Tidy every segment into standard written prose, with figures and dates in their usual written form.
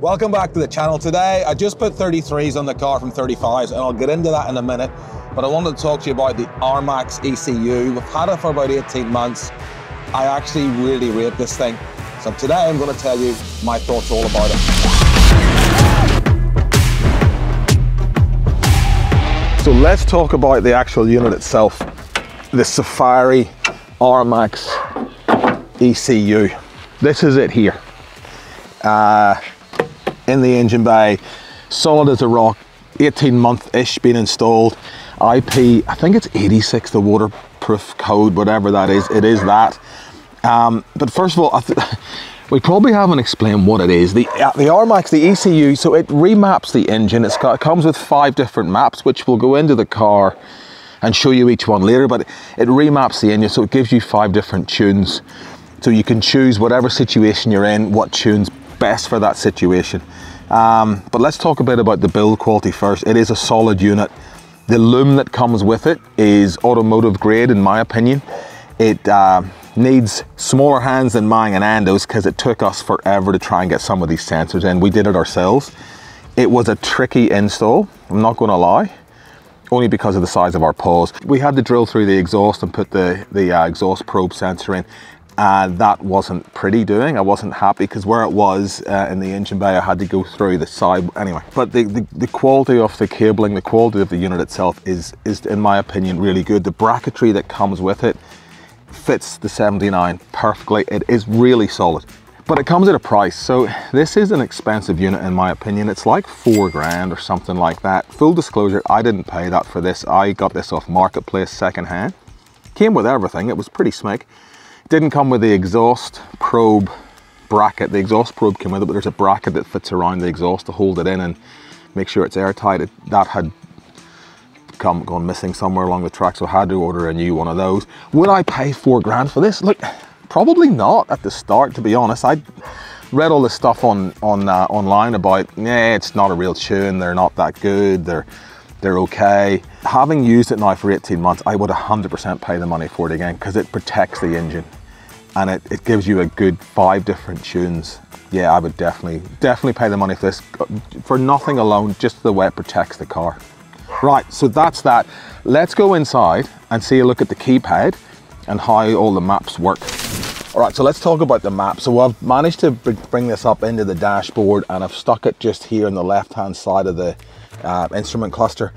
Welcome back to the channel. Today I just put 33's on the car from 35's, and I'll get into that in a minute, but I wanted to talk to you about the Armax ECU. We've had it for about 18 months. I actually really rate this thing, so today I'm going to tell you my thoughts all about it. So let's talk about the actual unit itself, the Safari Armax ECU. This is it here. In the engine bay, solid as a rock, 18-month-ish been installed. IP, I think it's 86, the waterproof code, whatever that is, it is that. But first of all, we probably haven't explained what it is. The Armax, the ECU, so it remaps the engine. It comes with 5 different maps, which will go into the car and show you each one later, but it remaps the engine, so it gives you 5 different tunes. So you can choose whatever situation you're in, what tune's best for that situation. But let's talk a bit about the build quality first. It is a solid unit. The loom that comes with it is automotive grade, in my opinion. It needs smaller hands than mine and Ando's because it took us forever to try and get some of these sensors in. We did it ourselves. It was a tricky install, I'm not going to lie, only because of the size of our paws. We had to drill through the exhaust and put the exhaust probe sensor in. That wasn't pretty doing. I wasn't happy because where it was in the engine bay, I had to go through the side anyway. But the quality of the cabling, the quality of the unit itself is in my opinion really good. The bracketry that comes with it fits the 79 perfectly. It is really solid, but it comes at a price. So this is an expensive unit in my opinion. It's like 4 grand or something like that. Full disclosure, I didn't pay that for this. I got this off Marketplace secondhand. Came with everything. It was pretty slick. Didn't come with the exhaust probe bracket. The exhaust probe came with it, but there's a bracket that fits around the exhaust to hold it in and make sure it's airtight. That had gone missing somewhere along the track, so I had to order a new one of those. Would I pay 4 grand for this? Look, probably not at the start, to be honest. I read all this stuff online about, yeah, it's not a real tune, they're not that good, they're okay. Having used it now for 18 months, I would 100% pay the money for it again because it protects the engine and it gives you a good 5 different tunes. Yeah, I would definitely pay the money for this, for nothing alone, just the way it protects the car. Right, so that's that. Let's go inside and see a look at the keypad and how all the maps work. All right, so let's talk about the map. So I've managed to bring this up into the dashboard and I've stuck it just here on the left-hand side of the instrument cluster.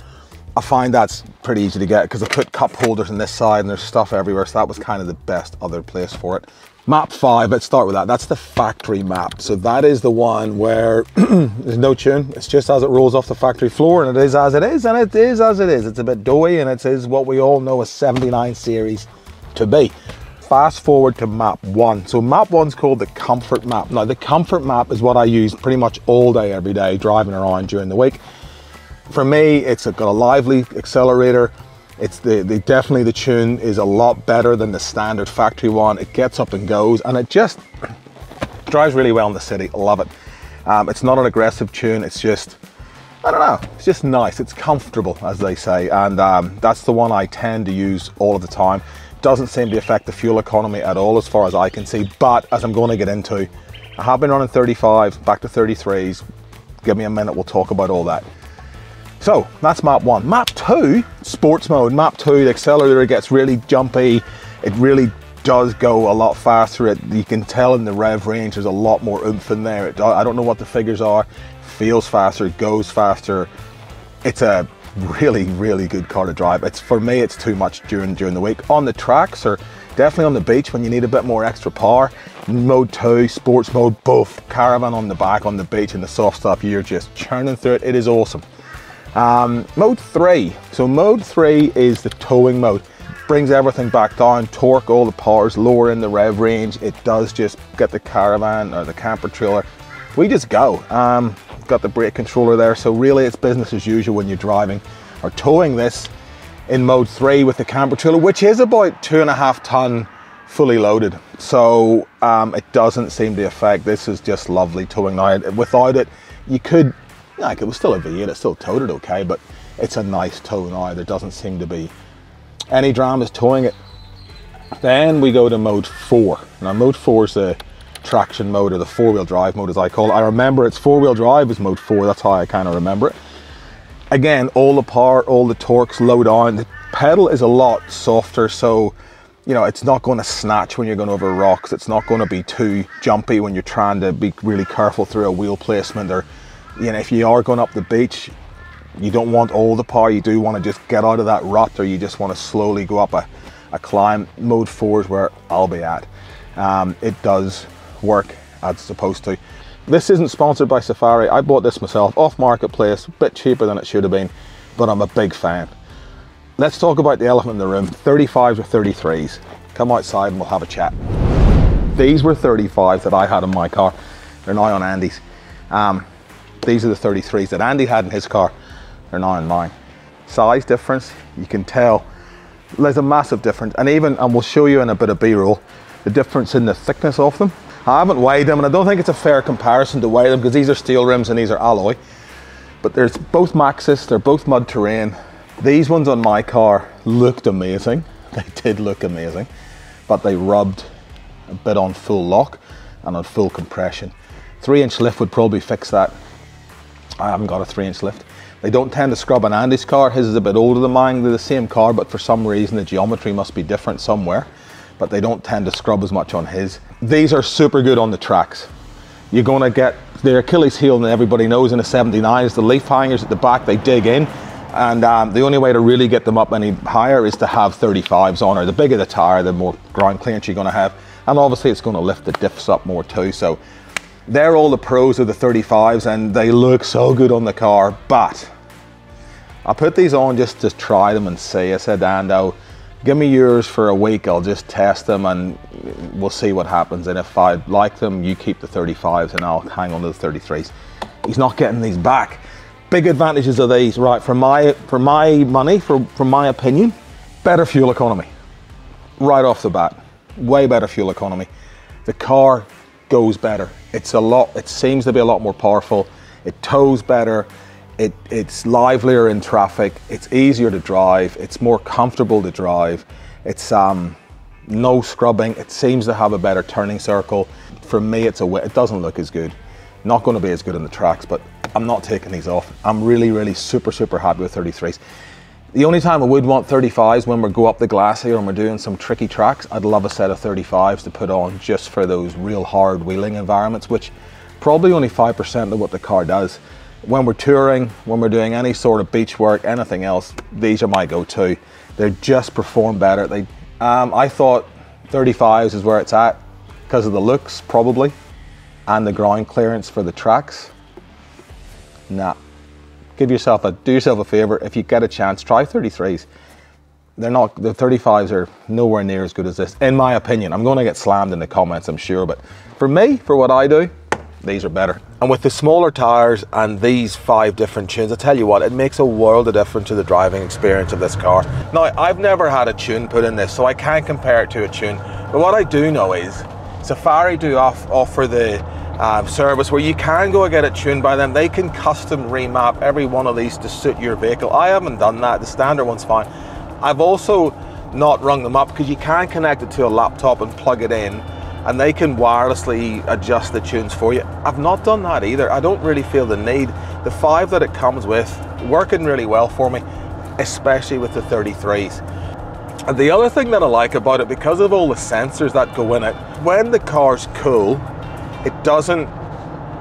I find that's pretty easy to get because I put cup holders on this side and there's stuff everywhere, so that was kind of the best other place for it. Map 5, let's start with that. That's the factory map. So that is the one where there's no tune. It's just as it rolls off the factory floor, and it is as it is, and it is as it is. It's a bit doughy, and it is what we all know a 79 series to be. Fast forward to map 1. So map 1's called the comfort map. Now the comfort map is what I use pretty much all day, every day, driving around during the week. For me, it's got a lively accelerator. It's definitely the tune is a lot better than the standard factory one. It gets up and goes, and it just drives really well in the city. I love it. It's not an aggressive tune. It's just, I don't know, it's just nice. It's comfortable, as they say, and that's the one I tend to use all of the time. Doesn't seem to affect the fuel economy at all as far as I can see, but as I'm going to get into, I have been running 35s, back to 33s. Give me a minute, we'll talk about all that. So that's map 1. Map 2, sports mode. Map 2, the accelerator gets really jumpy. It really does go a lot faster. You can tell in the rev range there's a lot more oomph in there. I don't know what the figures are. Feels faster, goes faster. It's a really, really good car to drive. For me, it's too much during the week. On the tracks, or definitely on the beach when you need a bit more extra power. Mode 2, sports mode, both. Caravan on the back, on the beach, and the soft stuff, you're just churning through it. It is awesome. Mode 3. So mode 3 is the towing mode. Brings everything back down, torque, all the powers, lower in the rev range. It does just get the caravan or the camper trailer. We just go. Got the brake controller there, so really it's business as usual when you're driving or towing this in mode 3 with the camper trailer, which is about 2.5 ton fully loaded. So it doesn't seem to affect. This is just lovely towing now. Without it, you could, like, it was still a V8, it still towed it okay, but it's a nice tow now. There doesn't seem to be any dramas towing it. Then we go to mode 4. Now mode 4 is traction mode, or the 4-wheel drive mode as I call it. I remember it's 4-wheel drive is mode 4, that's how I kind of remember it. Again, all the power, all the torque's low down. The pedal is a lot softer, so you know, it's not going to snatch when you're going over rocks. It's not going to be too jumpy when you're trying to be really careful through a wheel placement, or you know, if you are going up the beach, you don't want all the power. You do want to just get out of that rut, or you just want to slowly go up a climb. Mode 4 is where I'll be at. It does work as it's supposed to. This isn't sponsored by Safari. I bought this myself off marketplace, a bit cheaper than it should have been, but I'm a big fan. Let's talk about the elephant in the room. 35's or 33's. Come outside and we'll have a chat. These were 35's that I had in my car. They're now on Andy's. These are the 33's that Andy had in his car. They're now in mine. Size difference, you can tell there's a massive difference. And we'll show you in a bit of B-roll, the difference in the thickness of them. I haven't weighed them, and I don't think it's a fair comparison to weigh them, because these are steel rims and these are alloy. But there's both Maxxis, they're both mud terrain. These ones on my car looked amazing. They did look amazing, but they rubbed a bit on full lock and on full compression. 3-inch lift would probably fix that. I haven't got a 3-inch lift. They don't tend to scrub on Andy's car. His is a bit older than mine. They're the same car, but for some reason the geometry must be different somewhere. But they don't tend to scrub as much on his. These are super good on the tracks. You're going to get their Achilles heel, and everybody knows in a 79 is the leaf hangers at the back. They dig in, and the only way to really get them up any higher is to have 35's on, or the bigger the tire, the more ground clearance you're going to have, and obviously it's going to lift the diffs up more too. So they're all the pros of the 35's, and they look so good on the car. But I put these on just to try them and see. I said, Ando, give me yours for a week, I'll just test them and we'll see what happens. And if I like them, you keep the 35's and I'll hang on to the 33's. He's not getting these back. Big advantages of these, right? For my money, from my opinion, better fuel economy. Right off the bat, way better fuel economy. The car goes better. It seems to be a lot more powerful. It tows better. It's livelier in traffic, it's easier to drive, it's more comfortable to drive, it's no scrubbing, it seems to have a better turning circle. For me, it doesn't look as good. Not going to be as good on the tracks, but I'm not taking these off. I'm really super happy with 33's. The only time I would want 35's when we go up the glacier and we're doing some tricky tracks. I'd love a set of 35's to put on just for those real hard wheeling environments, which probably only 5% of what the car does. When we're touring, when we're doing any sort of beach work, anything else, these are my go-to. They just perform better. I thought 35's is where it's at because of the looks, probably, and the ground clearance for the tracks. Nah, do yourself a favor. If you get a chance, try 33's. The 35's are nowhere near as good as this, in my opinion. I'm going to get slammed in the comments, I'm sure, but for me, for what I do, these are better. And with the smaller tires and these 5 different tunes, I tell you what, it makes a world of difference to the driving experience of this car. Now, I've never had a tune put in this, so I can't compare it to a tune. But what I do know is Safari do offer the service where you can go and get it tuned by them. They can custom remap every one of these to suit your vehicle. I haven't done that. The standard one's fine. I've also not rung them up because you can connect it to a laptop and plug it in, and they can wirelessly adjust the tunes for you. I've not done that either. I don't really feel the need. The 5 that it comes with, working really well for me, especially with the 33's. And the other thing that I like about it, because of all the sensors that go in it, when the car's cool, it doesn't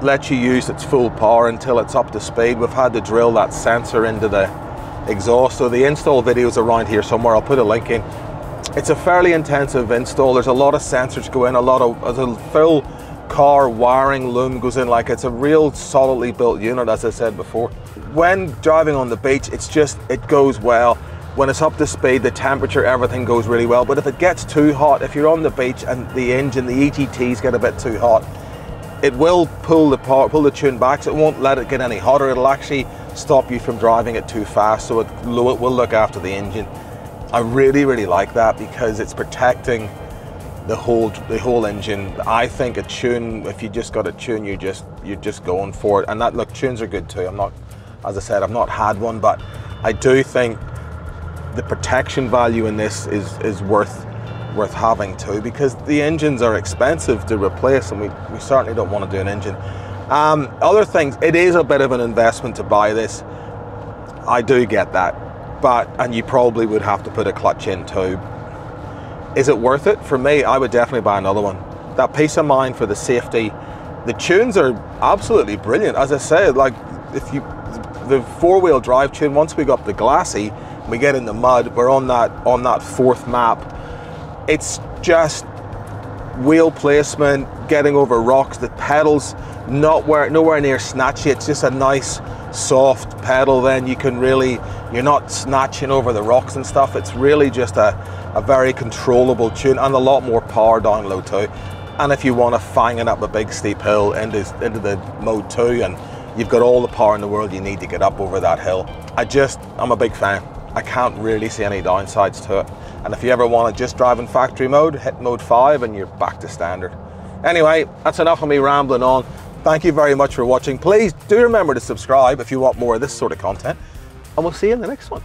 let you use its full power until it's up to speed. We've had to drill that sensor into the exhaust. So the install videos around here somewhere, I'll put a link in. It's a fairly intensive install. There's a lot of sensors go in, a full car wiring loom goes in, like it's a real solidly built unit, as I said before. When driving on the beach, it goes well. When it's up to speed, the temperature, everything goes really well. But if it gets too hot, if you're on the beach and the engine, the EGTs get a bit too hot, it will pull the tune back, so it won't let it get any hotter. It'll actually stop you from driving it too fast, so it will look after the engine. I really like that because it's protecting the whole engine. I think a tune, if you just got a tune, you're just going for it. And that, look, tunes are good too. As I said, I've not had one, but I do think the protection value in this is worth worth having too, because the engines are expensive to replace, and we certainly don't want to do an engine. Other things, it is a bit of an investment to buy this. I do get that, and you probably would have to put a clutch in too. Is it worth it? For me, I would definitely buy another one. That peace of mind for the safety. The tunes are absolutely brilliant. As I said, like the four-wheel drive tune, once we go up the glassy, we get in the mud, we're on that fourth map. It's just wheel placement, getting over rocks, the pedals nowhere near snatchy. It's just a nice soft pedal. Then you're not snatching over the rocks and stuff. It's really just a very controllable tune, and a lot more power down low too. And if you want to fang it up a big steep hill into the mode 2, and you've got all the power in the world you need to get up over that hill. I'm a big fan. I can't really see any downsides to it. And if you ever want to just drive in factory mode, hit mode 5 and you're back to standard. Anyway, that's enough of me rambling on. Thank you very much for watching. Please do remember to subscribe if you want more of this sort of content, and we'll see you in the next one.